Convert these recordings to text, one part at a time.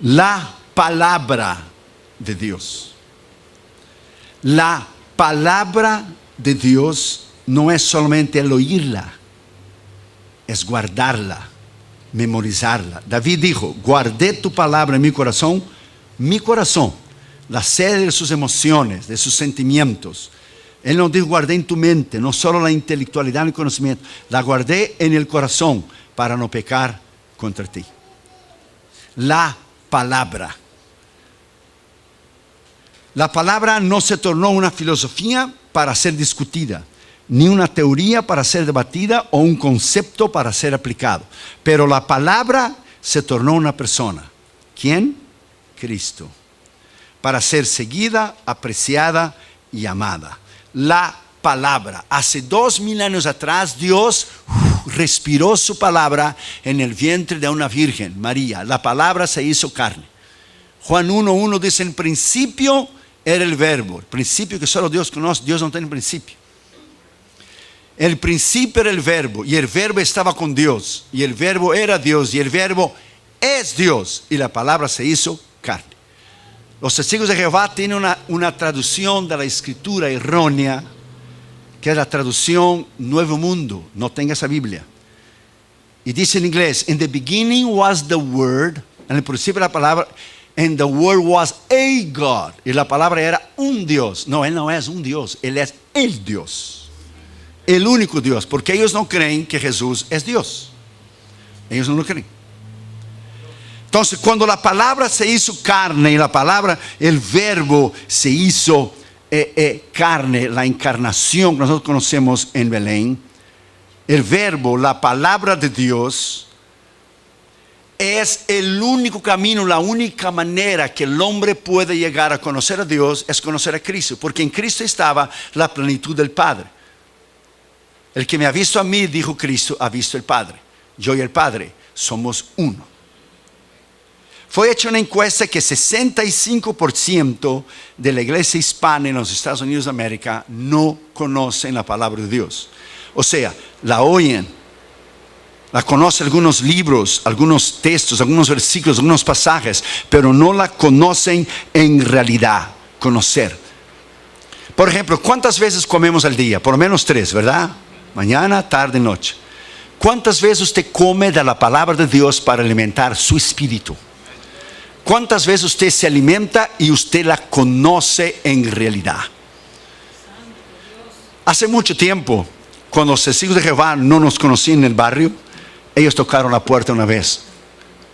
La palabra de Dios. La palabra de Dios no es solamente el oírla, es guardarla, memorizarla. David dijo: guardé tu palabra en mi corazón, la sede de sus emociones, de sus sentimientos. Él nos dijo: guardé en tu mente, no solo la intelectualidad y el conocimiento, la guardé en el corazón para no pecar contra ti. La palabra. La palabra no se tornó una filosofía para ser discutida, ni una teoría para ser debatida o un concepto para ser aplicado. Pero la palabra se tornó una persona. ¿Quién? Cristo. Para ser seguida, apreciada y amada. La palabra. Hace 2000 años atrás, Dios respiró su palabra en el vientre de una virgen, María. La palabra se hizo carne. Juan 1:1 dice: en principio era el verbo. El principio que solo Dios conoce. Dios no tiene principio. El principio era el verbo, y el verbo estaba con Dios, y el verbo era Dios, y el verbo es Dios, y la palabra se hizo carne. Los testigos de Jehová tienen una traducción de la escritura errónea, que es la traducción Nuevo Mundo. No tenga esa Biblia. Y dice en inglés: in the beginning was the word. En el principio la palabra, and the word was a God. Y la palabra era un Dios. No, Él no es un Dios, Él es el Dios. El único Dios, porque ellos no creen que Jesús es Dios. Ellos no lo creen. Entonces, cuando la palabra se hizo carne, y la palabra, el verbo se hizo carne, la encarnación que nosotros conocemos en Belén, el verbo, la palabra de Dios, es el único camino, la única manera que el hombre puede llegar a conocer a Dios, es conocer a Cristo, porque en Cristo estaba la plenitud del Padre. El que me ha visto a mí, dijo Cristo, ha visto el Padre. Yo y el Padre somos uno. Fue hecha una encuesta que 65% de la iglesia hispana en los Estados Unidos de América no conocen la palabra de Dios. O sea, la oyen, la conocen algunos libros, algunos textos, algunos versículos, algunos pasajes, pero no la conocen en realidad. Conocer. Por ejemplo, ¿cuántas veces comemos al día? Por lo menos 3, ¿verdad? Mañana, tarde, noche. ¿Cuántas veces usted come de la palabra de Dios para alimentar su espíritu? ¿Cuántas veces usted se alimenta y usted la conoce en realidad? Hace mucho tiempo, cuando los testigos de Jehová no nos conocían en el barrio, ellos tocaron la puerta una vez.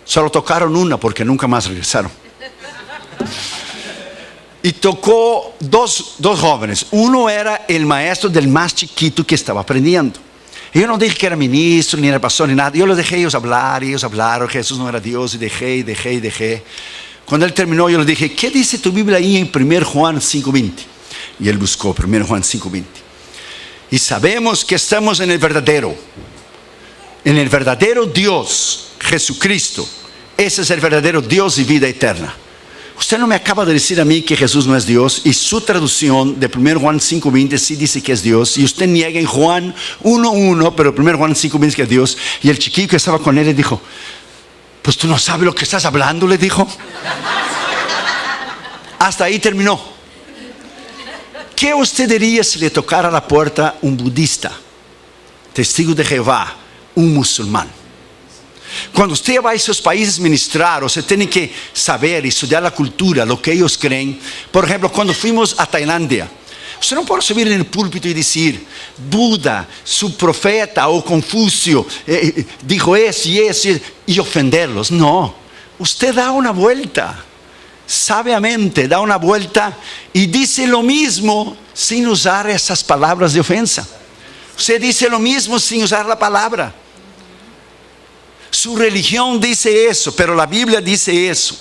Solo tocaron una, porque nunca más regresaron. Y tocó dos jóvenes. Uno era el maestro del más chiquito que estaba aprendiendo. Y yo no dije que era ministro, ni era pastor, ni nada. Yo los dejé ellos hablar, y ellos hablaron. Jesús no era Dios, y dejé. Cuando él terminó, yo les dije: ¿qué dice tu Biblia ahí en 1 Juan 5:20? Y él buscó 1 Juan 5:20. Y sabemos que estamos en el verdadero Dios, Jesucristo. Ese es el verdadero Dios y vida eterna. Usted no me acaba de decir a mí que Jesús no es Dios, y su traducción de 1 Juan 5:20 sí dice que es Dios, y usted niega en Juan 1:1, pero 1 Juan 5:20 que es Dios. Y el chiquillo que estaba con él le dijo: pues tú no sabes lo que estás hablando, le dijo. Hasta ahí terminó. ¿Qué usted diría si le tocara la puerta un budista, testigo de Jehová, un musulmán? Cuando usted va a esos países a ministrar, usted tiene que saber y estudiar la cultura, lo que ellos creen. Por ejemplo, cuando fuimos a Tailandia, usted no puede subir en el púlpito y decir: Buda, su profeta o Confucio dijo eso y ofenderlos. No, usted da una vuelta, sabiamente da una vuelta y dice lo mismo sin usar esas palabras de ofensa. Usted dice lo mismo sin usar la palabra. Su religión dice eso, pero la Biblia dice eso.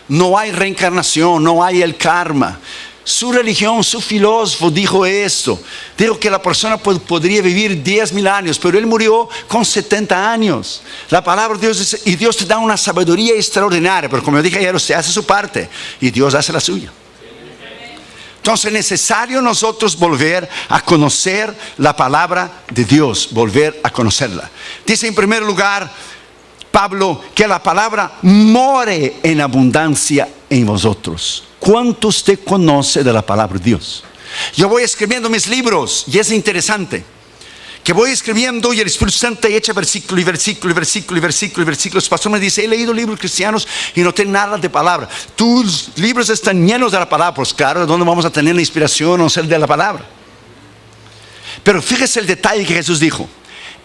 No hay reencarnación, no hay el karma. Su religión, su filósofo dijo esto. Dijo que la persona podría vivir 10,000 años, pero él murió con 70 años. La palabra de Dios dice, y Dios te da una sabiduría extraordinaria, pero como yo dije ayer, usted hace su parte y Dios hace la suya. Entonces es necesario nosotros volver a conocer la palabra de Dios, volver a conocerla. Dice en primer lugar, Pablo, que la palabra more en abundancia en vosotros. ¿Cuánto usted conoce de la palabra de Dios? Yo voy escribiendo mis libros y es interesante que voy escribiendo y el Espíritu Santo echa versículo y versículo y versículo y versículo y versículo. El pastor me dice, he leído libros cristianos y no tengo nada de palabra. Tus libros están llenos de la palabra. Pues claro, ¿de dónde vamos a tener la inspiración o ser de la palabra? Pero fíjese el detalle que Jesús dijo.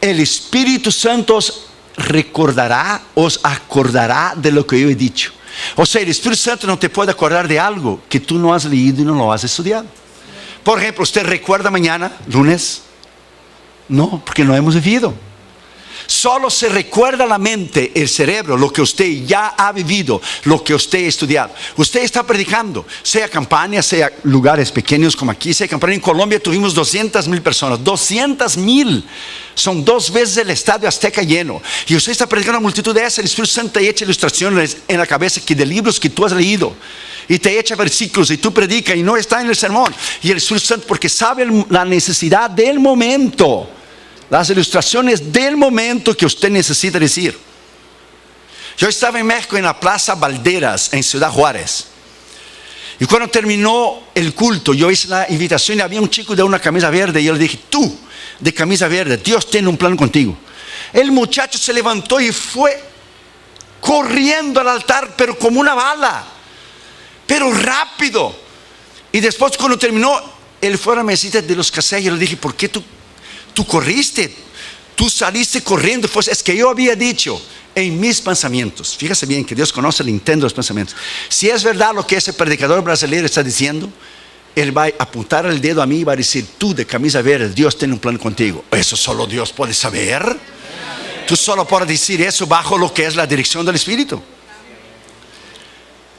El Espíritu Santo os recordará, os acordará de lo que yo he dicho. O sea, el Espíritu Santo no te puede acordar de algo que tú no has leído y no lo has estudiado. Por ejemplo, ¿usted recuerda mañana, lunes? No, porque no hemos vivido. Solo se recuerda la mente, el cerebro, lo que usted ya ha vivido, lo que usted ha estudiado. Usted está predicando, sea campaña, sea lugares pequeños como aquí, sea campaña. En Colombia tuvimos 200,000 personas, 200,000. Son 2 veces el estadio Azteca lleno. Y usted está predicando a una multitud de esas. El Espíritu Santo te echa ilustraciones en la cabeza de libros que tú has leído. Y te echa versículos y tú predicas y no está en el sermón. Y el Espíritu Santo, porque sabe la necesidad del momento, las ilustraciones del momento que usted necesita decir. Yo estaba en México en la Plaza Valderas en Ciudad Juárez, y cuando terminó el culto yo hice la invitación y había un chico de una camisa verde y yo le dije, tú de camisa verde, Dios tiene un plan contigo. El muchacho se levantó y fue corriendo al altar, pero como una bala, pero rápido. Y después cuando terminó, él fue a la mesita de los casellos. Yo le dije, ¿por qué tú corriste? Tú saliste corriendo. Pues es que yo había dicho en mis pensamientos, fíjese bien que Dios conoce el intento de los pensamientos. Si es verdad lo que ese predicador brasileño está diciendo, él va a apuntar el dedo a mí y va a decir, tú de camisa verde, Dios tiene un plan contigo. Eso solo Dios puede saber. Tú solo puedes decir eso bajo lo que es la dirección del Espíritu.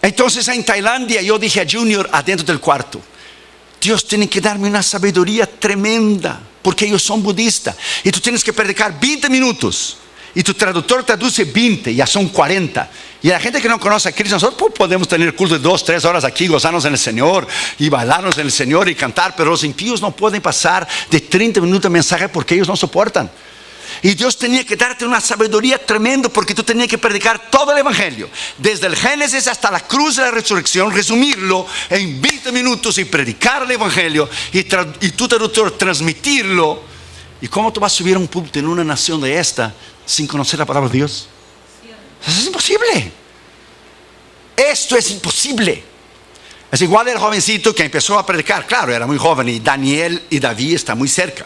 Entonces en Tailandia yo dije a Junior adentro del cuarto, Dios tiene que darme una sabiduría tremenda, porque ellos son budistas y tú tienes que predicar 20 minutos y tu traductor traduce 20, ya son 40. Y la gente que no conoce a Cristo, nosotros podemos tener culto de 2, 3 horas aquí, gozarnos en el Señor y bailarnos en el Señor y cantar, pero los impíos no pueden pasar de 30 minutos de mensaje porque ellos no soportan. Y Dios tenía que darte una sabiduría tremenda, porque tú tenías que predicar todo el Evangelio, desde el Génesis hasta la cruz de la resurrección, resumirlo en 20 minutos y predicar el Evangelio y tu traductor transmitirlo. ¿Y cómo tú vas a subir a un púlpito en una nación de esta sin conocer la palabra de Dios? Eso es imposible. Esto es imposible. Es igual el jovencito que empezó a predicar. Claro, era muy joven y Daniel y David están muy cerca.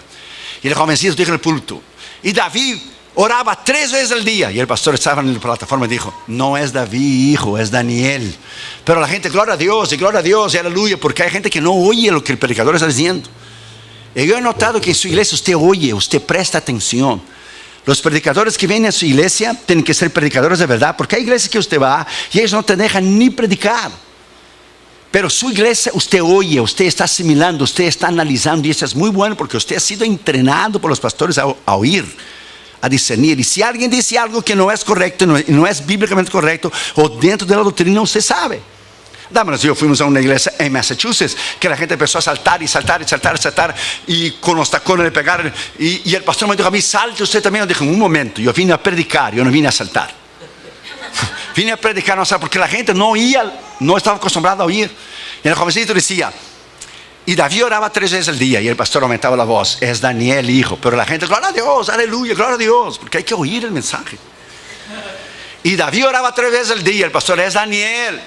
Y el jovencito dijo en el púlpito, y David oraba 3 veces al día. Y el pastor estaba en la plataforma y dijo, no es David, hijo, es Daniel. Pero la gente, gloria a Dios y aleluya, porque hay gente que no oye lo que el predicador está diciendo. Y yo he notado que en su iglesia usted oye, usted presta atención. Los predicadores que vienen a su iglesia tienen que ser predicadores de verdad, porque hay iglesias que usted va y ellos no te dejan ni predicar. Pero su iglesia usted oye, usted está asimilando, usted está analizando, y eso es muy bueno porque usted ha sido entrenado por los pastores a oír, a discernir. Y si alguien dice algo que no es correcto, no es bíblicamente correcto, o dentro de la doctrina, usted sabe. Dámonos, yo fuimos a una iglesia en Massachusetts que la gente empezó a saltar y saltar y saltar y saltar, y con los tacones le pegaron, y el pastor me dijo a mí, salte usted también. Yo dije, un momento, yo vine a predicar, yo no vine a saltar. Vine a predicar, no sé, porque la gente no oía, no estaba acostumbrada a oír. Y el jovencito decía, y David oraba 3 veces al día, y el pastor aumentaba la voz, es Daniel, hijo. Pero la gente, gloria a Dios, aleluya, gloria a Dios, porque hay que oír el mensaje. Y David oraba 3 veces al día, el pastor, es Daniel.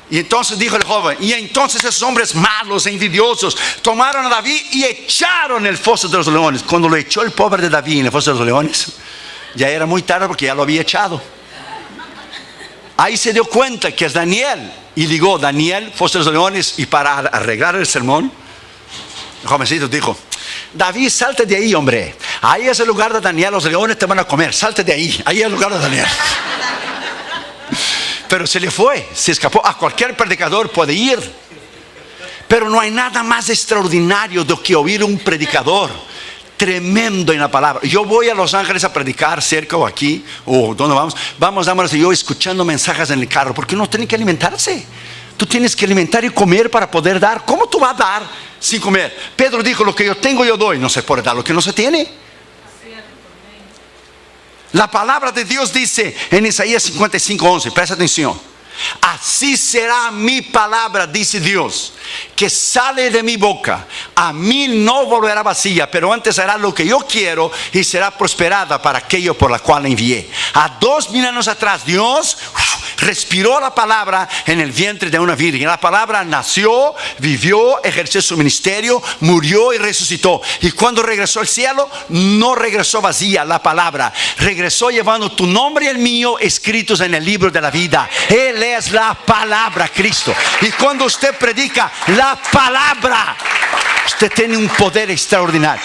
Y entonces dijo el joven, y entonces esos hombres malos e envidiosos tomaron a David y echaron en el foso de los leones. Cuando lo echó el pobre de David en el foso de los leones, ya era muy tarde porque ya lo había echado. Ahí se dio cuenta que es Daniel, y ligó Daniel, foso de los leones. Y para arreglar el sermón, el jovencito dijo, David, salte de ahí, hombre, ahí es el lugar de Daniel, los leones te van a comer, salte de ahí, ahí es el lugar de Daniel. Pero se le fue, se escapó. A cualquier predicador puede ir, pero no hay nada más extraordinario de que oír un predicador tremendo en la palabra. Yo voy a Los Ángeles a predicar, cerca o aquí, o donde vamos yo escuchando mensajes en el carro, porque uno tiene que alimentarse. Tú tienes que alimentar y comer para poder dar. ¿Cómo tú vas a dar sin comer? Pedro dijo, lo que yo tengo yo doy. No se puede dar lo que no se tiene. La palabra de Dios dice en Isaías 55:11, presta atención. Así será mi palabra, dice Dios, que sale de mi boca. A mí no volverá vacía, pero antes hará lo que yo quiero y será prosperada para aquello por la cual la envié. A 2000 años atrás, Dios respiró la palabra en el vientre de una virgen. La palabra nació, vivió, ejerció su ministerio, murió y resucitó. Y cuando regresó al cielo, no regresó vacía. La palabra regresó llevando tu nombre y el mío escritos en el libro de la vida. Él es la palabra, Cristo. Y cuando usted predica la palabra, usted tiene un poder extraordinario.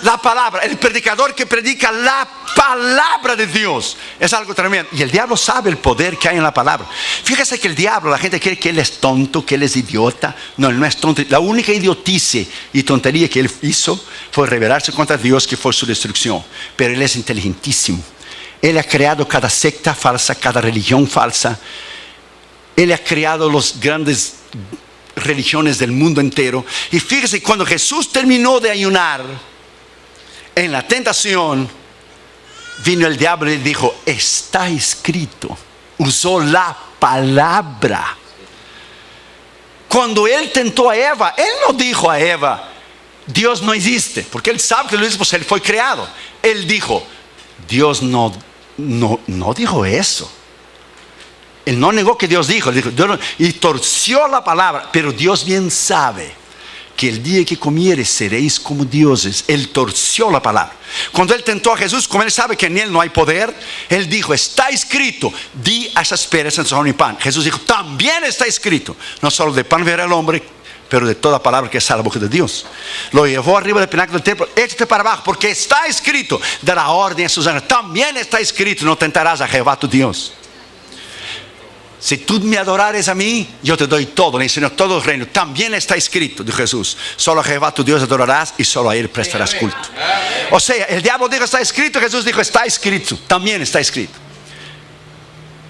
La palabra, el predicador que predica la palabra de Dios es algo tremendo. Y el diablo sabe el poder que hay en la palabra. Fíjese que el diablo, la gente cree que él es tonto, que él es idiota. No, él no es tonto. La única idiotice y tontería que él hizo fue rebelarse contra Dios, que fue su destrucción. Pero él es inteligentísimo. Él ha creado cada secta falsa, cada religión falsa. Él ha creado las grandes religiones del mundo entero. Y fíjese, cuando Jesús terminó de ayunar, en la tentación, vino el diablo y dijo: está escrito. Usó la palabra. Cuando él tentó a Eva, él no dijo a Eva: Dios no existe, porque él sabe que lo dice, pues él fue creado. Él dijo: Dios no dijo eso. Él no negó que Dios dijo, y torció la palabra. Pero Dios bien sabe que el día que comieres seréis como dioses. Él torció la palabra. Cuando él tentó a Jesús, como él sabe que en él no hay poder, él dijo: está escrito, di a esas piedras en son y pan. Jesús dijo: también está escrito, no solo de pan vivirá el hombre, pero de toda palabra que sale de la boca de Dios. Lo llevó arriba del pináculo del templo: échate para abajo, porque está escrito, dará orden a sus ángeles. También está escrito: no tentarás a Jehová tu Dios. Si tú me adorares a mí, yo te doy todo, le enseño todo el reino. También está escrito, dijo Jesús: solo a Jehová tu Dios adorarás y solo a él prestarás culto. O sea, el diablo dijo: está escrito. Jesús dijo: está escrito, también está escrito.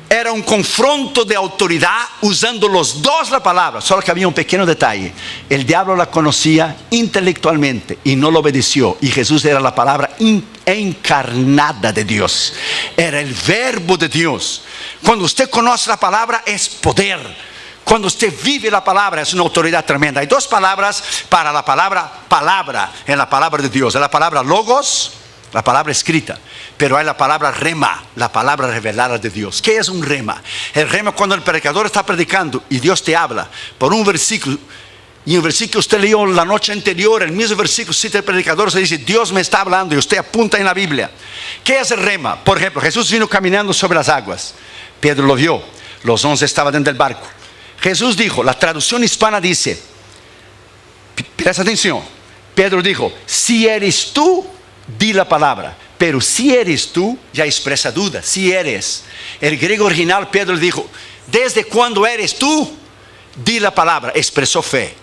Era un confronto de autoridad usando los dos la palabra. Solo que había un pequeño detalle: el diablo la conocía intelectualmente y no lo obedeció. Y Jesús era la palabra encarnada de Dios. Era el verbo de Dios. Cuando usted conoce la palabra, es poder. Cuando usted vive la palabra, es una autoridad tremenda. Hay dos palabras para la palabra en la palabra de Dios. Es la palabra logos, la palabra escrita. Pero hay la palabra rema, la palabra revelada de Dios. ¿Qué es un rema? El rema, cuando el predicador está predicando y Dios te habla por un versículo, y el versículo usted leyó la noche anterior, el mismo versículo cita el predicador, se dice: Dios me está hablando, y usted apunta en la Biblia. ¿Qué es el rema? Por ejemplo, Jesús vino caminando sobre las aguas. Pedro lo vio. Los 11 estaban dentro del barco. Jesús dijo, la traducción hispana dice, presta atención, Pedro dijo: si eres tú, di la palabra. Pero si eres tú, ya expresa duda. Si eres. El griego original, Pedro dijo: desde cuando eres tú, di la palabra. Expresó fe.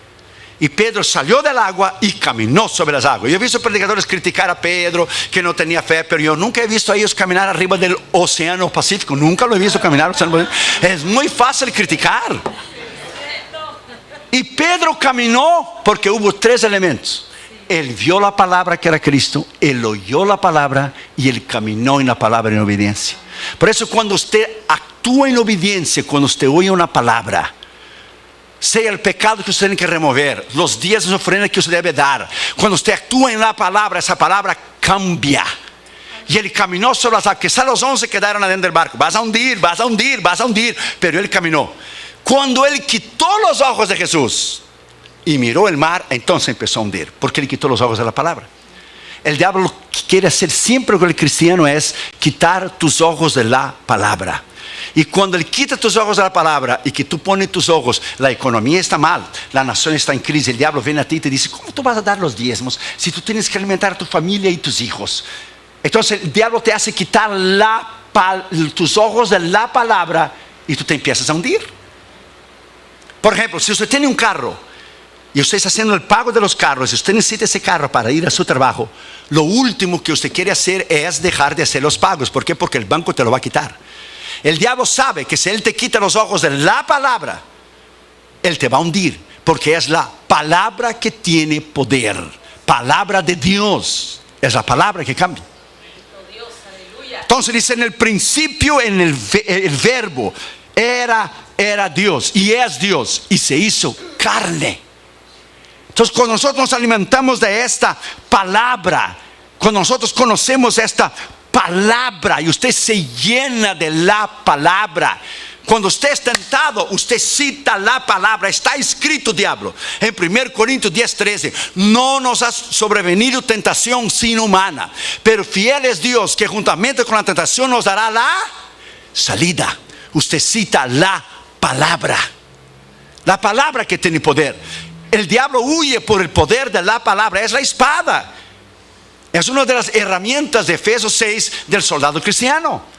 Y Pedro salió del agua y caminó sobre las aguas. Yo he visto predicadores criticar a Pedro, que no tenía fe, pero yo nunca he visto a ellos caminar arriba del océano Pacífico. Nunca lo he visto caminar. Es muy fácil criticar. Y Pedro caminó porque hubo tres elementos. Él vio la palabra, que era Cristo. Él oyó la palabra y él caminó en la palabra en obediencia. Por eso, cuando usted actúa en obediencia, cuando usted oye una palabra, sea el pecado que usted tiene que remover, los días de ofrenda que usted debe dar, cuando usted actúa en la palabra, esa palabra cambia. Y él caminó sobre las aguas. Quizás los 11 quedaron adentro del barco: vas a hundir, vas a hundir, vas a hundir. Pero él caminó. Cuando él quitó los ojos de Jesús y miró el mar, entonces empezó a hundir, porque él quitó los ojos de la palabra. El diablo lo que quiere hacer siempre con el cristiano es quitar tus ojos de la palabra. Y cuando él quita tus ojos de la palabra y que tú pones tus ojos, la economía está mal, la nación está en crisis, el diablo viene a ti y te dice: ¿cómo tú vas a dar los diezmos si tú tienes que alimentar a tu familia y tus hijos? Entonces el diablo te hace quitar tus ojos de la palabra y tú te empiezas a hundir. Por ejemplo, si usted tiene un carro y usted está haciendo el pago de los carros, y usted necesita ese carro para ir a su trabajo, lo último que usted quiere hacer es dejar de hacer los pagos. ¿Por qué? Porque el banco te lo va a quitar. El diablo sabe que si él te quita los ojos de la palabra, él te va a hundir, porque es la palabra que tiene poder. Palabra de Dios es la palabra que cambia. Entonces dice, en el principio, el verbo era Dios y es Dios y se hizo carne. Entonces cuando nosotros nos alimentamos de esta palabra, cuando nosotros conocemos esta palabra y usted se llena de la palabra, cuando usted es tentado, usted cita la palabra. Está escrito, diablo, en 1 Corintios 10:13: no nos ha sobrevenido tentación sino humana, pero fiel es Dios, que juntamente con la tentación nos dará la salida. Usted cita la palabra que tiene poder. El diablo huye por el poder de la palabra. Es la espada. Es una de las herramientas de Efesios 6 del soldado cristiano.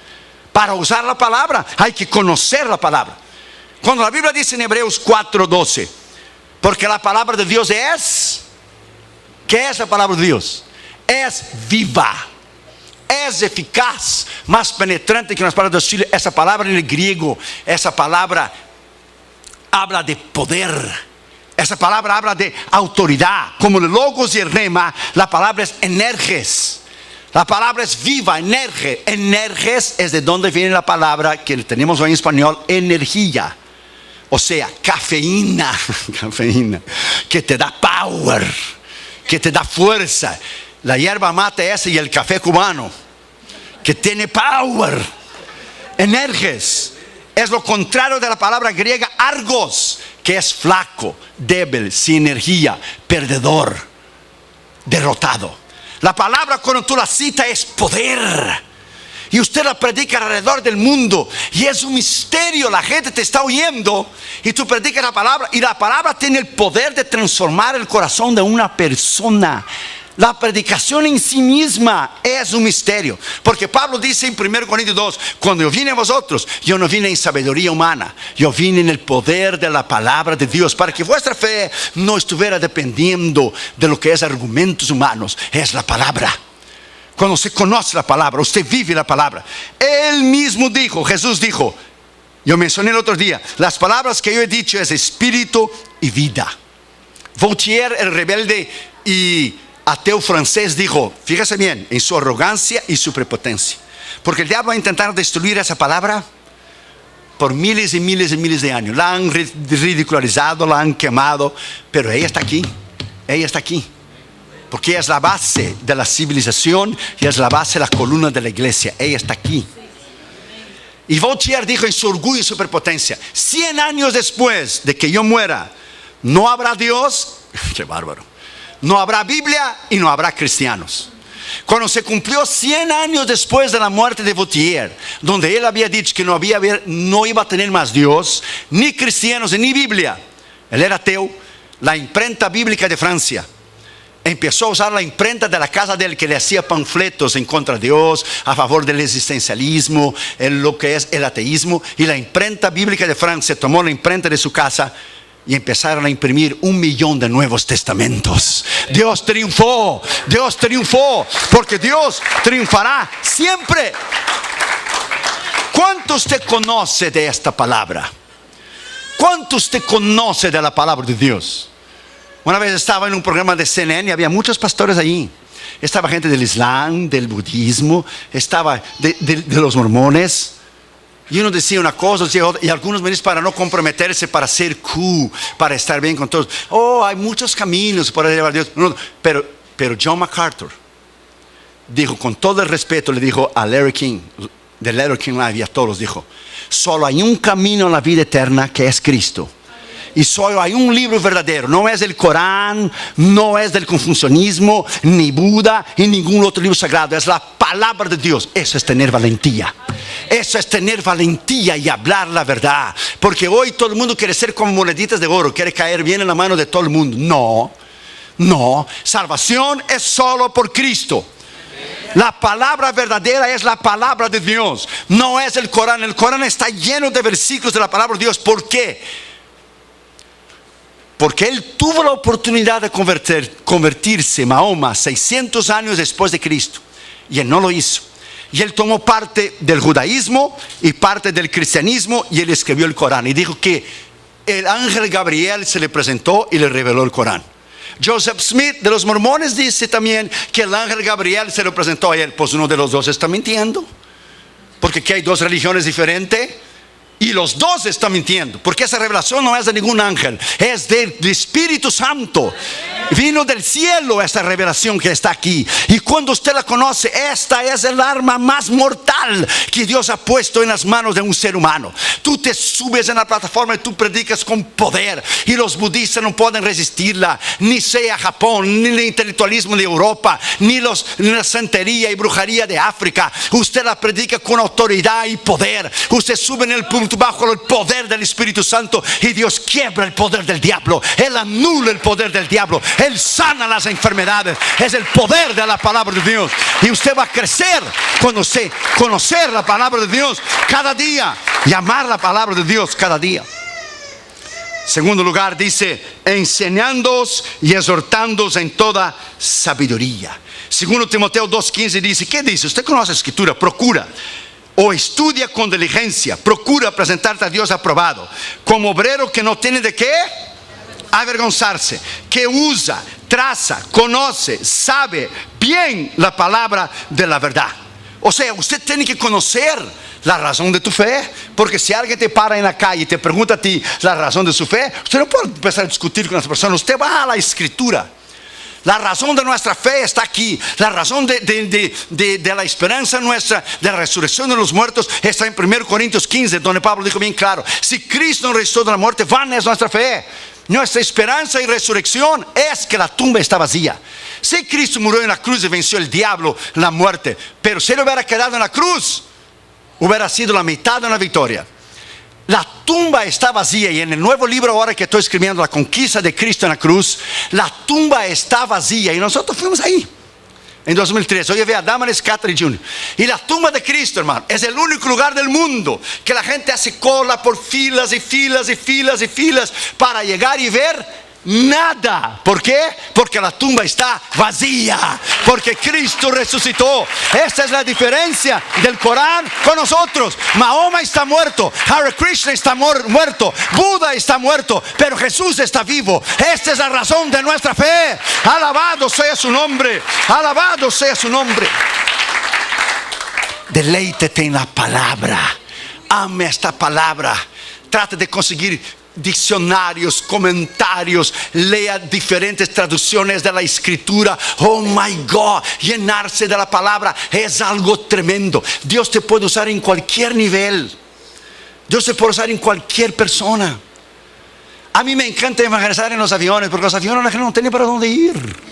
Para usar la palabra hay que conocer la palabra. Cuando la Biblia dice en Hebreos 4:12, porque la palabra de Dios es, ¿qué es la palabra de Dios? Es viva, es eficaz, más penetrante que las palabras de Chile. Esa palabra en el griego, esa palabra habla de poder. Esa palabra habla de autoridad. Como el logos y el rema, la palabra es energes. La palabra es viva, energe. Energes es de donde viene la palabra que tenemos hoy en español, energía. O sea, cafeína, cafeína, que te da power, que te da fuerza. La hierba mate esa y el café cubano, que tiene power. Energes es lo contrario de la palabra griega argos, que es flaco, débil, sin energía, perdedor, derrotado. La palabra, cuando tú la citas, es poder. Y usted la predica alrededor del mundo y es un misterio. La gente te está oyendo y tú predicas la palabra, y la palabra tiene el poder de transformar el corazón de una persona. La predicación en sí misma es un misterio, porque Pablo dice en 1 Corintios 2: cuando yo vine a vosotros, yo no vine en sabiduría humana, yo vine en el poder de la palabra de Dios, para que vuestra fe no estuviera dependiendo de lo que es argumentos humanos. Es la palabra. Cuando se conoce la palabra, usted vive la palabra. Él mismo dijo, Jesús dijo, yo mencioné el otro día, las palabras que yo he dicho es espíritu y vida. Voltaire, el rebelde y ateo francés, dijo, fíjese bien, en su arrogancia y su prepotencia, porque el diablo va a intentar destruir esa palabra por miles y miles y miles de años. La han ridicularizado, la han quemado, pero ella está aquí. Ella está aquí, porque ella es la base de la civilización y es la base, la columna de la iglesia. Ella está aquí. Y Voltaire dijo en su orgullo y su prepotencia: 100 años después de que yo muera, no habrá Dios. Qué bárbaro. No habrá Biblia y no habrá cristianos. Cuando se cumplió 100 años después de la muerte de Voltaire, donde él había dicho que no iba a tener más Dios, ni cristianos, ni Biblia, él era ateo, la imprenta bíblica de Francia empezó a usar la imprenta de la casa de él, que le hacía panfletos en contra de Dios, a favor del existencialismo, en lo que es el ateísmo. Y la imprenta bíblica de Francia tomó la imprenta de su casa y empezaron a imprimir 1 millón de nuevos testamentos. Dios triunfó, porque Dios triunfará siempre. ¿Cuánto usted conoce de esta palabra? ¿Cuánto usted conoce de la palabra de Dios? Una vez estaba en un programa de CNN y había muchos pastores allí. Estaba gente del Islam, del budismo, estaba de los mormones. Y uno decía una cosa, decía otra, y algunos me dicen, para no comprometerse, para ser cool, para estar bien con todos. Oh, hay muchos caminos para llevar a Dios. No, pero John MacArthur dijo, con todo el respeto, le dijo a Larry King, de Larry King Live, y a todos, dijo: solo hay un camino a la vida eterna, que es Cristo. Y solo hay un libro verdadero. No es el Corán, no es del confucianismo, ni Buda, y ningún otro libro sagrado. Es la palabra de Dios. Eso es tener valentía. Eso es tener valentía y hablar la verdad. Porque hoy todo el mundo quiere ser como moneditas de oro, quiere caer bien en la mano de todo el mundo. No, salvación es solo por Cristo. La palabra verdadera es la palabra de Dios, no es el Corán. El Corán está lleno de versículos de la palabra de Dios. ¿Por qué? Porque él tuvo la oportunidad de convertirse, Mahoma, 600 años después de Cristo, y él no lo hizo. Y él tomó parte del judaísmo y parte del cristianismo, y él escribió el Corán. Y dijo que el ángel Gabriel se le presentó y le reveló el Corán. Joseph Smith de los mormones dice también que el ángel Gabriel se lo presentó a él. Pues uno de los dos está mintiendo. Porque aquí hay dos religiones diferentes. Y los dos están mintiendo, porque esa revelación no es de ningún ángel, es del Espíritu Santo. Vino del cielo esta revelación que está aquí. Y cuando usted la conoce, esta es el arma más mortal que Dios ha puesto en las manos de un ser humano. Tú te subes en la plataforma y tú predicas con poder. Y los budistas no pueden resistirla. Ni sea Japón, ni el intelectualismo de Europa, ni la santería y brujería de África. Usted la predica con autoridad y poder. Usted sube en el punto bajo el poder del Espíritu Santo y Dios quiebra el poder del diablo. Él anula el poder del diablo. Él sana las enfermedades. Es el poder de la palabra de Dios. Y usted va a crecer cuando usted conocer la palabra de Dios cada día y amar la palabra de Dios cada día. Segundo lugar, dice, enseñándoos y exhortándoos en toda sabiduría. Segundo Timoteo 2:15 dice, ¿qué dice? Usted conoce la escritura, procura o estudia con diligencia, procura presentarte a Dios aprobado, como obrero que no tiene de qué avergonzarse, que usa, traza, conoce, sabe bien la palabra de la verdad. O sea, usted tiene que conocer la razón de tu fe, porque si alguien te para en la calle y te pregunta a ti la razón de su fe, usted no puede empezar a discutir con esa persona. Usted va a la escritura. La razón de nuestra fe está aquí. La razón de la esperanza nuestra, de la resurrección de los muertos, está en 1 Corintios 15, donde Pablo dijo bien claro: si Cristo nos resucitó de la muerte, vana es nuestra fe. Nuestra esperanza y resurrección es que la tumba está vacía. Si Cristo murió en la cruz y venció el diablo, la muerte, pero si él hubiera quedado en la cruz, hubiera sido la mitad de una victoria. La tumba está vacía, y en el nuevo libro ahora que estoy escribiendo, La conquista de Cristo en la cruz, la tumba está vacía y nosotros fuimos ahí en 2003. Yo llevé a Damaris Catherine Jr. Y la tumba de Cristo, hermano, es el único lugar del mundo que la gente hace cola por filas y filas y filas y filas para llegar y ver nada. ¿Por qué? Porque la tumba está vacía, porque Cristo resucitó. Esta es la diferencia del Corán con nosotros. Mahoma está muerto, Hare Krishna está muerto, Buda está muerto, pero Jesús está vivo. Esta es la razón de nuestra fe. Alabado sea su nombre, alabado sea su nombre. Deleítete en la palabra, ame esta palabra. Trate de conseguir diccionarios, comentarios, lea diferentes traducciones de la escritura. Oh my God, llenarse de la palabra es algo tremendo. Dios te puede usar en cualquier nivel. Dios te puede usar en cualquier persona. A mí me encanta evangelizar en los aviones, porque los aviones la gente no tiene para dónde ir.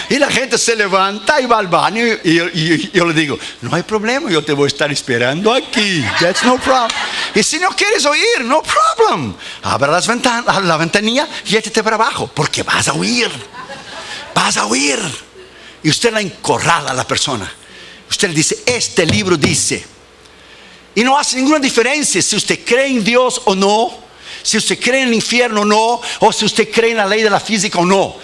Y la gente se levanta y va al baño, y yo le digo: no hay problema, yo te voy a estar esperando aquí. That's no problem. Y si no quieres oír, no problem. Abre la ventanilla y échate para abajo, porque vas a oír. Vas a oír. Y usted la encorrala a la persona. Usted le dice: este libro dice. Y no hace ninguna diferencia si usted cree en Dios o no, si usted cree en el infierno o no, o si usted cree en la ley de la física o no.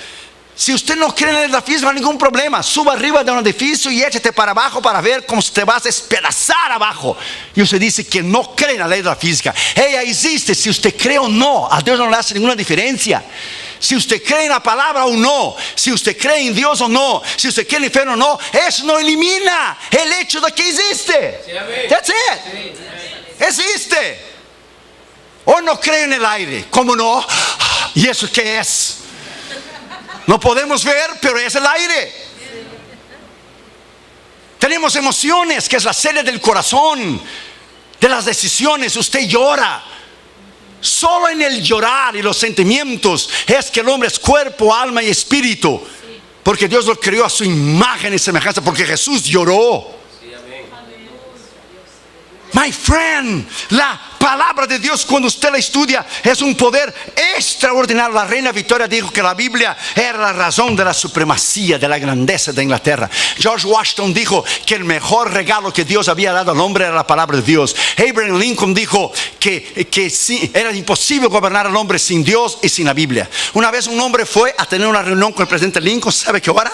Si usted no cree en la física, no hay ningún problema. Suba arriba de un edificio y échate para abajo para ver cómo te vas a despedazar abajo. Y usted dice que no cree en la ley de la física. Ella existe, si usted cree o no. A Dios no le hace ninguna diferencia. Si usted cree en la palabra o no, si usted cree en Dios o no, si usted cree en el infierno o no, eso no elimina el hecho de que existe. That's it. Existe. O no cree en el aire. ¿Cómo no? ¿Y eso qué es? No podemos ver, pero es el aire. Tenemos emociones, que es la sede del corazón, de las decisiones. Usted llora. Solo en el llorar y los sentimientos es que el hombre es cuerpo, alma y espíritu. Porque Dios lo creó a su imagen y semejanza, porque Jesús lloró. My friend, la palabra de Dios, cuando usted la estudia, es un poder extraordinario. La reina Victoria dijo que la Biblia era la razón de la supremacía, de la grandeza de Inglaterra. George Washington dijo que el mejor regalo que Dios había dado al hombre era la palabra de Dios. Abraham Lincoln dijo que sí, era imposible gobernar al hombre sin Dios y sin la Biblia. Una vez un hombre fue a tener una reunión con el presidente Lincoln. ¿Sabe qué hora?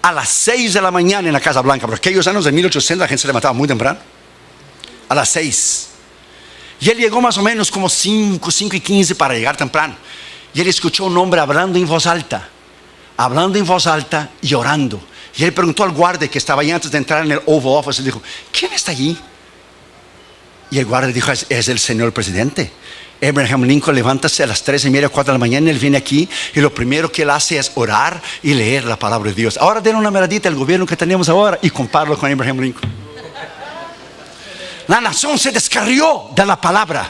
A las 6 de la mañana en la Casa Blanca. Porque aquellos años de 1800 la gente se levantaba muy temprano. A las 6. Y él llegó más o menos como 5:15 para llegar temprano. Y él escuchó a un hombre hablando en voz alta y orando. Y él preguntó al guardia que estaba ahí antes de entrar en el Oval Office. Él dijo, ¿quién está allí? Y el guardia dijo, es el señor presidente. Abraham Lincoln levántase a las 3:30, 4 de la mañana. Él viene aquí y lo primero que él hace es orar y leer la palabra de Dios. Ahora den una miradita al gobierno que tenemos ahora y compáralo con Abraham Lincoln. La nación se descarrió de la palabra.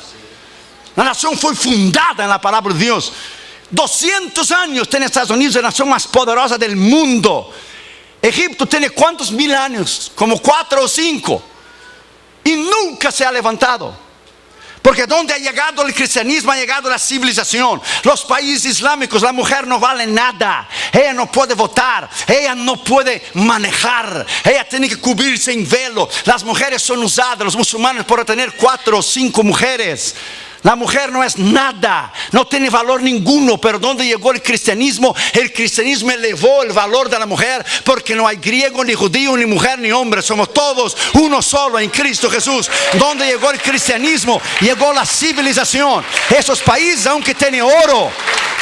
La nación fue fundada en la palabra de Dios. 200 años tiene Estados Unidos, la nación más poderosa del mundo. Egipto tiene ¿cuántos mil años? Como 4 o 5. Y nunca se ha levantado. Porque donde ha llegado el cristianismo, ha llegado la civilización. Los países islámicos, la mujer no vale nada. Ella no puede votar, ella no puede manejar, ella tiene que cubrirse en velo. Las mujeres son usadas, los musulmanes, por tener 4 o 5 mujeres. La mujer no es nada, no tiene valor ninguno. Pero donde llegó el cristianismo elevó el valor de la mujer. Porque no hay griego, ni judío, ni mujer, ni hombre. Somos todos uno solo en Cristo Jesús. Donde llegó el cristianismo, llegó la civilización. Esos países, aunque tienen oro,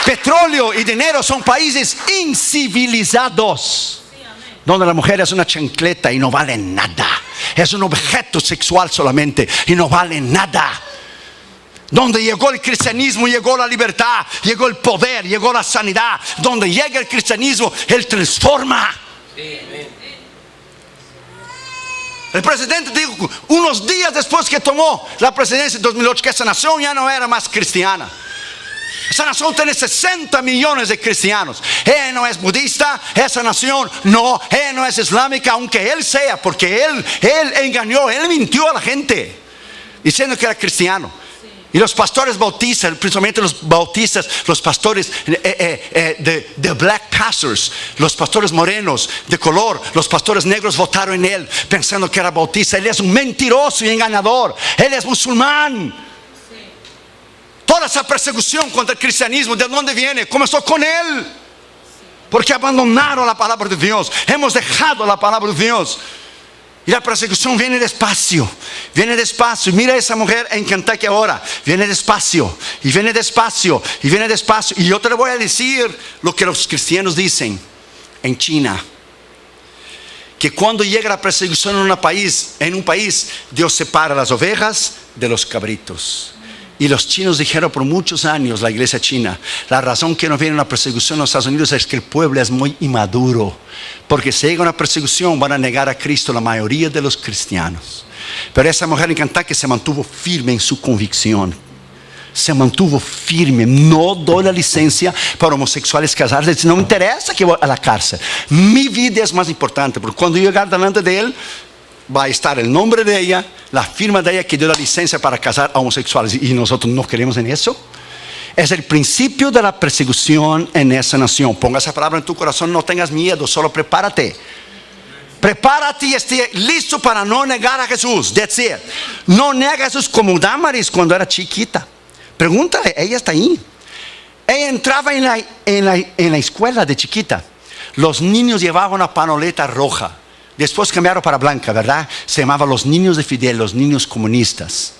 petróleo y dinero, son países incivilizados. Donde la mujer es una chancleta y no vale nada. Es un objeto sexual solamente y no vale nada. Donde llegó el cristianismo, llegó la libertad, llegó el poder, llegó la sanidad. Donde llega el cristianismo, Él transforma. El presidente dijo unos días después que tomó la presidencia en 2008 que esa nación ya no era más cristiana. Esa nación tiene 60 millones de cristianos. Ella no es budista, esa nación no, ella no es islámica, aunque él sea, porque él engañó, él mintió a la gente diciendo que era cristiano. Y los pastores bautistas, principalmente los bautistas, los pastores de black pastors, los pastores morenos de color, los pastores negros votaron en él pensando que era bautista. Él es un mentiroso y engañador. Él es musulmán. Toda esa persecución contra el cristianismo, ¿de dónde viene? Comenzó con él. Porque abandonaron la palabra de Dios. Hemos dejado la palabra de Dios. Y la persecución viene despacio. Viene despacio. Mira a esa mujer en Kentucky ahora. Viene despacio. Y viene despacio. Y viene despacio. Y yo te le voy a decir lo que los cristianos dicen en China. Que cuando llega la persecución en un país, Dios separa las ovejas de los cabritos. Y los chinos dijeron por muchos años, la iglesia china, la razón que no viene una persecución en los Estados Unidos es que el pueblo es muy inmaduro. Porque si llega una persecución van a negar a Cristo la mayoría de los cristianos. Pero esa mujer en Kentucky se mantuvo firme en su convicción. Se mantuvo firme. No doy la licencia para homosexuales casarse. No me interesa que voy a la cárcel. Mi vida es más importante. Porque cuando yo llegar delante de él, va a estar el nombre de ella, la firma de ella que dio la licencia para casar a homosexuales. Y nosotros no queremos en eso. Es el principio de la persecución en esa nación. Ponga esa palabra en tu corazón, no tengas miedo, solo prepárate. Prepárate y esté listo para no negar a Jesús. That's it. No nega a Jesús como Damaris cuando era chiquita. Pregúntale, ella está ahí. Ella entraba en la escuela de chiquita. Los niños llevaban una panoleta roja. Después cambiaron para blanca, ¿verdad? Se llamaba los niños de Fidel, los niños comunistas.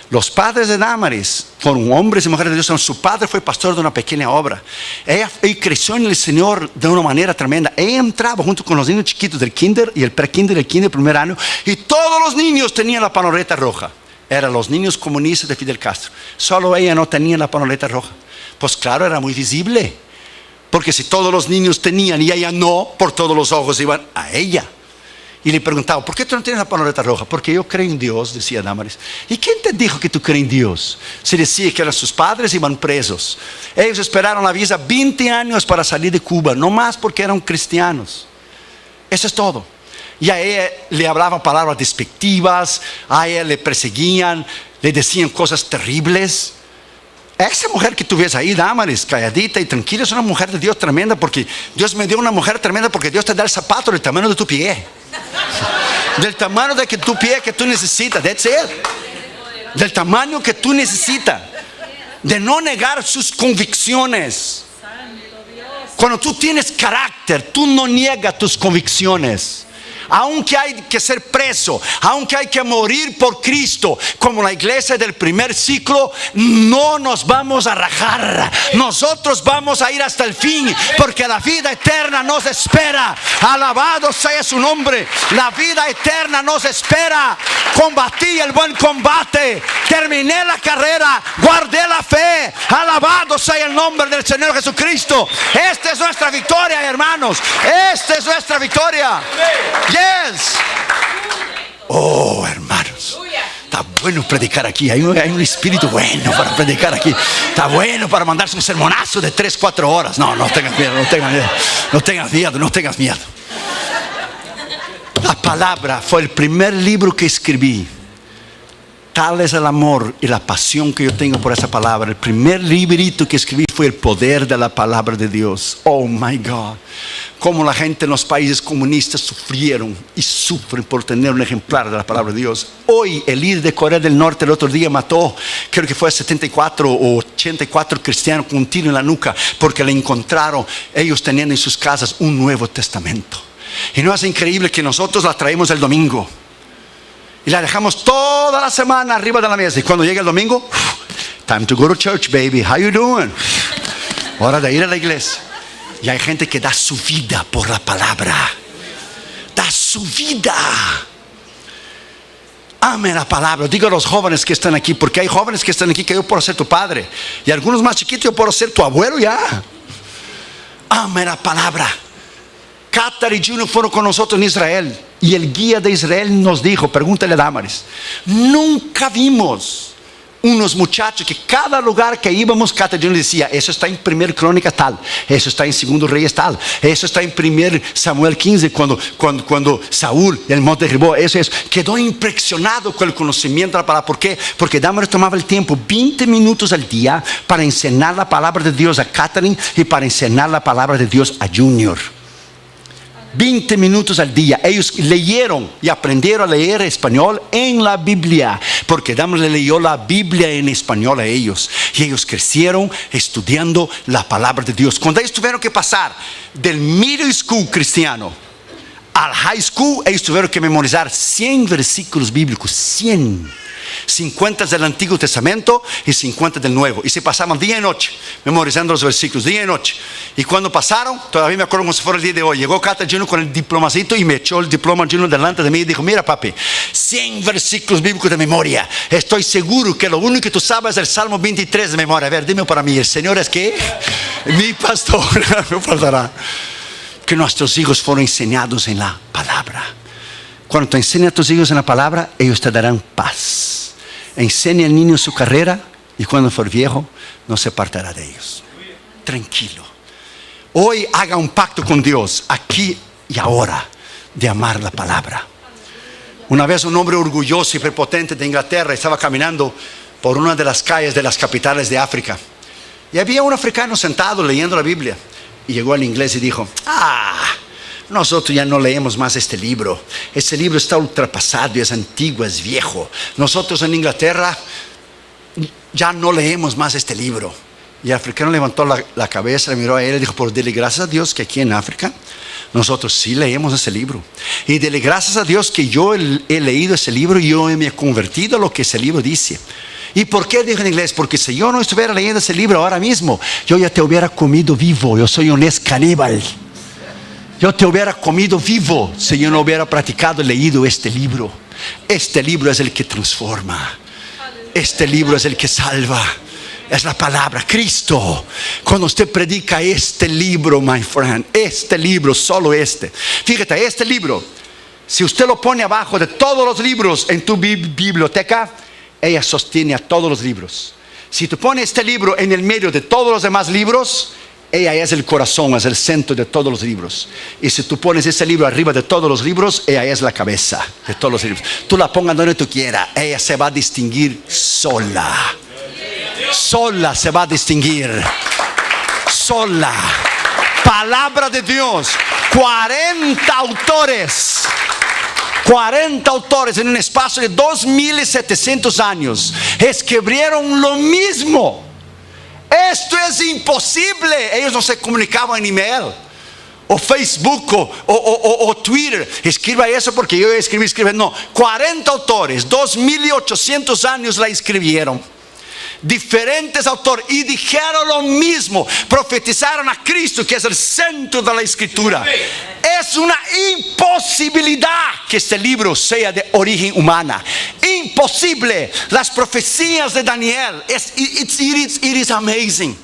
Los padres de Damaris fueron hombres y mujeres de Dios. Su padre fue pastor de una pequeña obra. Ella creció en el Señor de una manera tremenda. Ella entraba junto con los niños chiquitos del kinder y el pre-kinder, el kinder primer año. Y todos los niños tenían la panoleta roja. Eran los niños comunistas de Fidel Castro. Solo ella no tenía la panoleta roja. Pues claro, era muy visible. Porque si todos los niños tenían y ella no, por todos los ojos iban a ella. Y le preguntaba, ¿por qué tú no tienes la panoleta roja? Porque yo creo en Dios, decía Damaris. ¿Y quién te dijo que tú crees en Dios? Se decía que eran sus padres, iban presos. Ellos esperaron la visa 20 años para salir de Cuba, no más porque eran cristianos. Eso es todo. Y a ella le hablaban palabras despectivas, a ella le perseguían, le decían cosas terribles. Esa mujer que tú ves ahí, Damaris, calladita y tranquila, es una mujer de Dios tremenda, porque Dios me dio una mujer tremenda, porque Dios te da el zapato del tamaño de tu pie. Del tamaño de tu pie que tú necesitas. That's it. Del tamaño que tú necesitas. De no negar sus convicciones. Cuando tú tienes carácter, tú no niegas tus convicciones. aunque hay que ser preso, aunque hay que morir por Cristo, como la iglesia del primer ciclo, no nos vamos a rajar. Nosotros vamos a ir hasta el fin, porque la vida eterna nos espera. Alabado sea su nombre. La vida eterna nos espera. Combatí el buen combate, terminé la carrera, guardé la fe. Alabado sea el nombre del Señor Jesucristo. Esta es nuestra victoria, hermanos. Esta es nuestra victoria. Yes. Oh, hermanos, está bueno predicar aquí. Hay un espíritu bueno para predicar aquí. Está bueno para mandarse un sermonazo de 3-4 horas. No tengas miedo, no tengas miedo. No tengas miedo, no tengas miedo. La palabra fue el primer libro que escribí. Tal es el amor y la pasión que yo tengo por esa palabra. El primer librito que escribí fue el poder de la palabra de Dios. Oh my God. Cómo la gente en los países comunistas sufrieron y sufren por tener un ejemplar de la palabra de Dios. Hoy el líder de Corea del Norte el otro día mató, creo que fue 74 o 84 cristianos con un tiro en la nuca, porque le encontraron ellos teniendo en sus casas un Nuevo Testamento. Y no es increíble que nosotros la traemos el domingo y la dejamos toda la semana arriba de la mesa, y cuando llega el domingo, time to go to church, baby, how you doing? Hora de ir a la iglesia. Y hay gente que da su vida por la palabra. Da su vida. Ame la palabra. Digo a los jóvenes que están aquí, porque hay jóvenes que están aquí que yo puedo ser tu padre, y algunos más chiquitos yo puedo ser tu abuelo ya. Ame la palabra. Qatar y Juno fueron con nosotros en Israel, y el guía de Israel nos dijo, pregúntale a Damaris, nunca vimos unos muchachos que cada lugar que íbamos, Qatar y Juno decía, eso está en 1 Crónica tal, eso está en 2 Reyes tal, eso está en 1 Samuel 15 cuando Saúl el monte derribó. Eso es, quedó impresionado con el conocimiento de la palabra. ¿Por qué? Porque Damaris tomaba el tiempo 20 minutos al día para enseñar la palabra de Dios a Catherine y para enseñar la palabra de Dios a Junior. 20 minutos al día. Ellos leyeron y aprendieron a leer español en la Biblia, porque Damaris le leyó la Biblia en español a ellos, y ellos crecieron estudiando la palabra de Dios. Cuando ellos tuvieron que pasar del middle school cristiano al high school, ellos tuvieron que memorizar 100 versículos bíblicos. 50 del Antiguo Testamento y 50 del Nuevo, y se pasaban día y noche memorizando los versículos, día y noche. Y cuando pasaron, todavía me acuerdo como si fuera el día de hoy, llegó Cata Junior con el diplomacito y me echó el diploma Junior delante de mí y dijo, mira papi, 100 versículos bíblicos de memoria. Estoy seguro que lo único que tú sabes es el Salmo 23 de memoria. A ver, dime para mí, el Señor es que mi pastor. No faltará. Que nuestros hijos fueron enseñados en la palabra. Cuando te enseñas a tus hijos en la palabra, ellos te darán paz. Enseña al niño su carrera, y cuando for viejo no se apartará de ellos. Tranquilo. Hoy haga un pacto con Dios, aquí y ahora, de amar la palabra. Una vez un hombre orgulloso y prepotente de Inglaterra estaba caminando por una de las calles de las capitales de África, y había un africano sentado leyendo la Biblia, y llegó al inglés y dijo, nosotros ya no leemos más este libro. Este libro está ultrapasado, es antiguo, es viejo. Nosotros en Inglaterra ya no leemos más este libro. Y el africano levantó la cabeza, le miró a él y dijo, por dele gracias a Dios que aquí en África nosotros sí leemos ese libro. Y dele gracias a Dios que yo he leído ese libro y yo me he convertido a lo que ese libro dice. ¿Y por qué dijo en inglés? Porque si yo no estuviera leyendo ese libro ahora mismo, yo ya te hubiera comido vivo. Yo soy un ex caníbal. Yo te hubiera comido vivo si yo no hubiera practicado y leído este libro. Este libro es el que transforma. Este libro es el que salva. Es la palabra, Cristo. Cuando usted predica este libro, my friend, este libro, solo este. Fíjate, este libro, si usted lo pone abajo de todos los libros en tu biblioteca, ella sostiene a todos los libros. Si tú pones este libro en el medio de todos los demás libros, ella es el corazón, es el centro de todos los libros. Y si tú pones ese libro arriba de todos los libros, ella es la cabeza de todos los libros. Tú la pongas donde tú quieras, ella se va a distinguir sola. Sola se va a distinguir. Sola. Palabra de Dios. 40 autores. 40 autores en un espacio de 2700 años escribieron lo mismo. Esto es imposible. Ellos no se comunicaban en email. o Facebook o Twitter. Escriba eso porque yo escribí. No, 40 autores, 2800 años la escribieron. Diferentes autores y dijeron lo mismo, profetizaron a Cristo, que es el centro de la escritura. Es una imposibilidad que este libro sea de origen humana. Imposible. Las profecías de Daniel, it is amazing.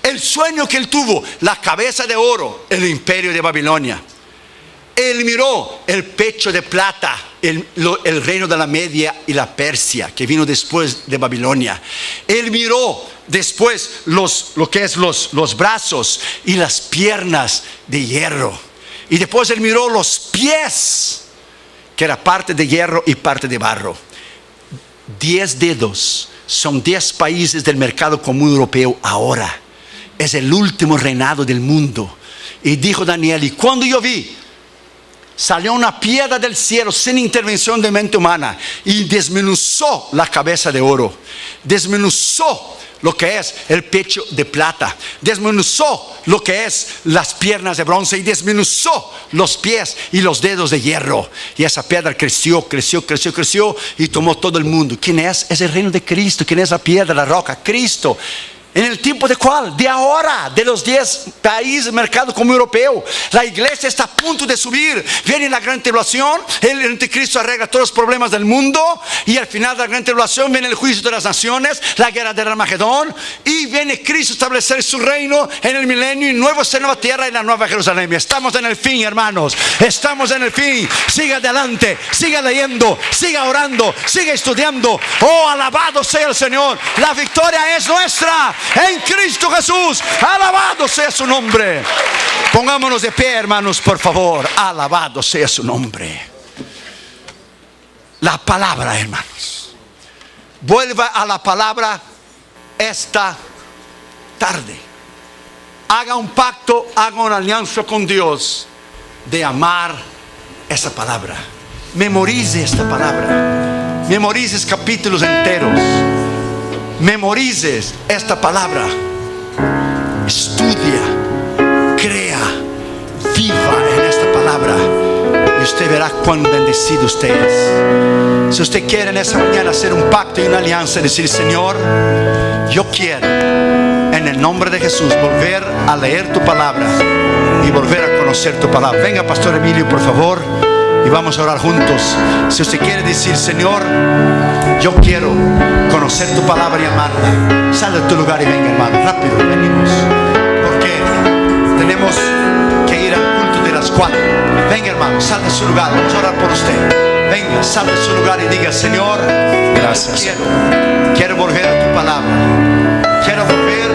El sueño que él tuvo, la cabeza de oro, el imperio de Babilonia. Él miró el pecho de plata, el reino de la Media y la Persia, que vino después de Babilonia. Él miró después lo que es los brazos y las piernas de hierro. Y después él miró los pies, que era parte de hierro y parte de barro. 10 dedos son 10 países del mercado común europeo ahora. Es el último reinado del mundo. Y dijo Daniel, y cuando yo vi, salió una piedra del cielo sin intervención de mente humana y desmenuzó la cabeza de oro, desmenuzó lo que es el pecho de plata, desmenuzó lo que es las piernas de bronce y desmenuzó los pies y los dedos de hierro. Y esa piedra creció y tomó todo el mundo. ¿Quién es? Es el reino de Cristo. ¿Quién es la piedra, la roca? Cristo. ¿En el tiempo de cuál? De ahora, de los 10 países del mercado común europeo. La iglesia está a punto de subir. Viene la gran tribulación, el anticristo arregla todos los problemas del mundo, y al final de la gran tribulación viene el juicio de las naciones, la guerra del Armagedón, y viene Cristo a establecer su reino en el milenio, y nueva tierra y la nueva Jerusalén. Estamos en el fin, hermanos. Estamos en el fin. Siga adelante, siga leyendo, siga orando, siga estudiando. Oh, alabado sea el Señor. La victoria es nuestra en Cristo Jesús. Alabado sea su nombre. Pongámonos de pie, hermanos, por favor. Alabado sea su nombre. La palabra, hermanos. Vuelva a la palabra esta tarde. Haga un pacto, haga una alianza con Dios de amar esa palabra. Memorice esta palabra. Memorice capítulos enteros. Memorices esta palabra. Estudia, crea, viva en esta palabra, y usted verá cuán bendecido usted es. Si usted quiere en esta mañana hacer un pacto y una alianza y decir: Señor, yo quiero en el nombre de Jesús volver a leer tu palabra y volver a conocer tu palabra. Venga, Pastor Emilio, por favor, y vamos a orar juntos. Si usted quiere decir: Señor, yo quiero conocer tu palabra y amarla, sal de tu lugar y venga, hermano, rápido, venimos, porque tenemos que ir al culto de las 4. Venga, hermano, sal de su lugar, vamos a orar por usted. Venga, sal de su lugar y diga: Señor, gracias, quiero volver a tu palabra, quiero volver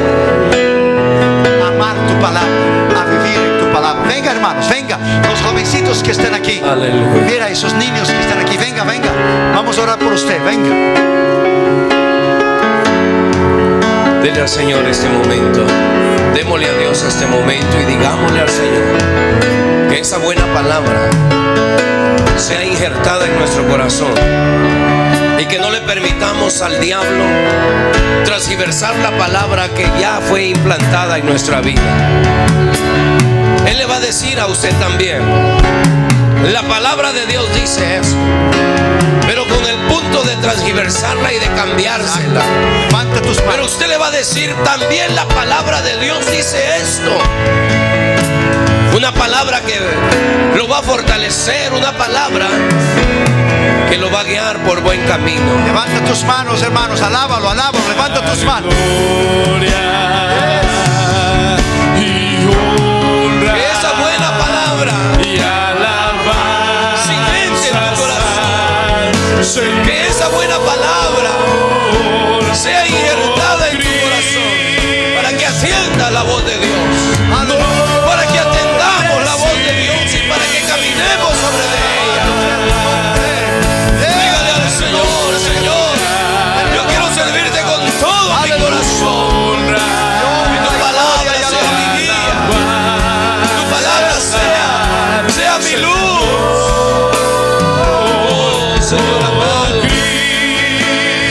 a amar tu palabra, a vivir en tu palabra. Venga, hermanos, venga, los jovencitos que están aquí. Aleluya. Mira esos niños que están aquí. Venga, venga, vamos a orar por usted. Venga. Dele al Señor este momento. Démosle a Dios este momento y digámosle al Señor que esa buena palabra sea injertada en nuestro corazón, y que no le permitamos al diablo transversar la palabra que ya fue implantada en nuestra vida. Él le va a decir a usted también: la palabra de Dios dice eso, pero con el punto de transgiversarla y de cambiársela. Pero usted le va a decir también: la palabra de Dios dice esto. Una palabra que lo va a fortalecer, una palabra que lo va a guiar por buen camino. Levanta tus manos, hermanos, alábalo, alábalo, levanta tus manos. Que esa buena palabra cimente en tu corazón. Que esa buena palabra sea injertada en tu corazón, para que atienda la voz de Dios, para que atendamos la voz de Dios y para que caminemos sobre ella. Dígale al Señor: Señor, yo quiero servirte con todo mi corazón. Y tu palabra sea mi guía, tu palabra sea mi luz. Oh, Señor amado,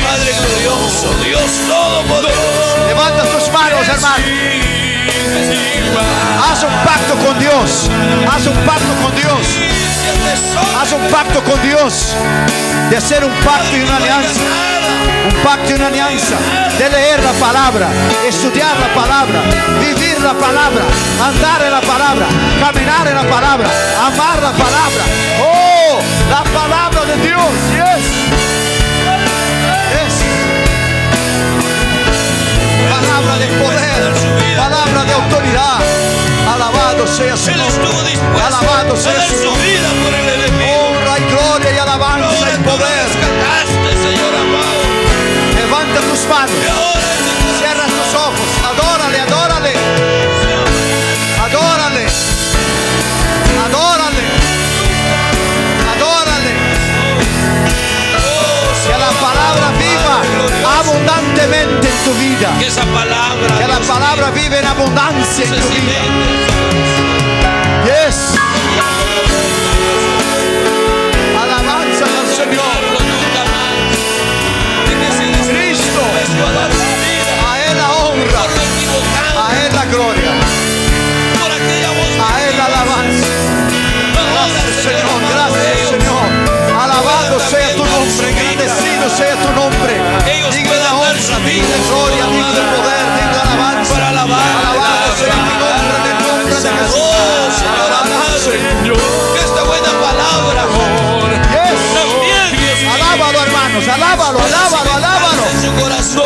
Padre glorioso, Dios todopoderoso, levanta tus manos, hermano. Haz un pacto con Dios. Haz un pacto con Dios. Haz un pacto con Dios. De hacer un pacto y una alianza. Un pacto y una alianza. De leer la palabra. Estudiar la palabra. Vivir la palabra. Andar en la palabra. Caminar en la palabra. Amar la palabra. Oh, la palabra de Dios. Yes. Yes. Palabra de poder. Palabra de autoridad. Alabado sea su nombre. Alabado sea su nombre. Honra y gloria y alabanza y poder. Levanta tus manos. Cierra tus ojos. Adórale, adórale. Adórale. Adórale. Adórale. Que la palabra viva abundantemente en tu vida. Que la palabra vive en abundancia en tu vida. Yes. Alabanza al Señor. Cristo. A Él la honra. A Él la gloria. A Él la alabanza. Gracias, Señor. Gracias, Señor. Alabado sea tu nombre. Engrandecido sea tu nombre. Digno de honra, digno de gloria, digno de poder, digno de alabanza. Alabado sea tu nombre en el nombre de Jesús. Señor amado, que esta buena palabra, alábalo, hermanos, alábalo, alábalo, alábalo.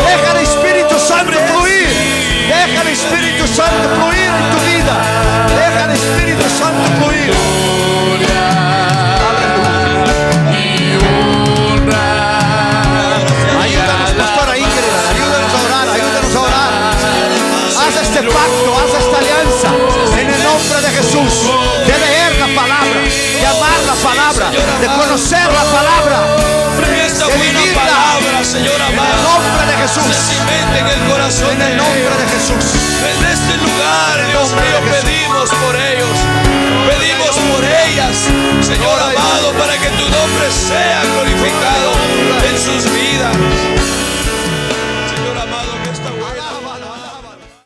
Deja el Espíritu Santo fluir. Deja el Espíritu Santo fluir en tu vida. Deja el Espíritu Santo fluir. Ayúdanos, pastora Ingrid, ayúdanos a orar, ayúdanos a orar. Haz este pacto, haz esta alianza en el nombre de Jesús. De leer la palabra, de amar la palabra, de conocer la palabra, de vivirla. Señor En el amado, nombre de Jesús. se cimente en el corazón En el nombre de Jesús. En este lugar, Dios mío, pedimos por ellos, pedimos por ellas, Señor amado, para que tu nombre sea glorificado.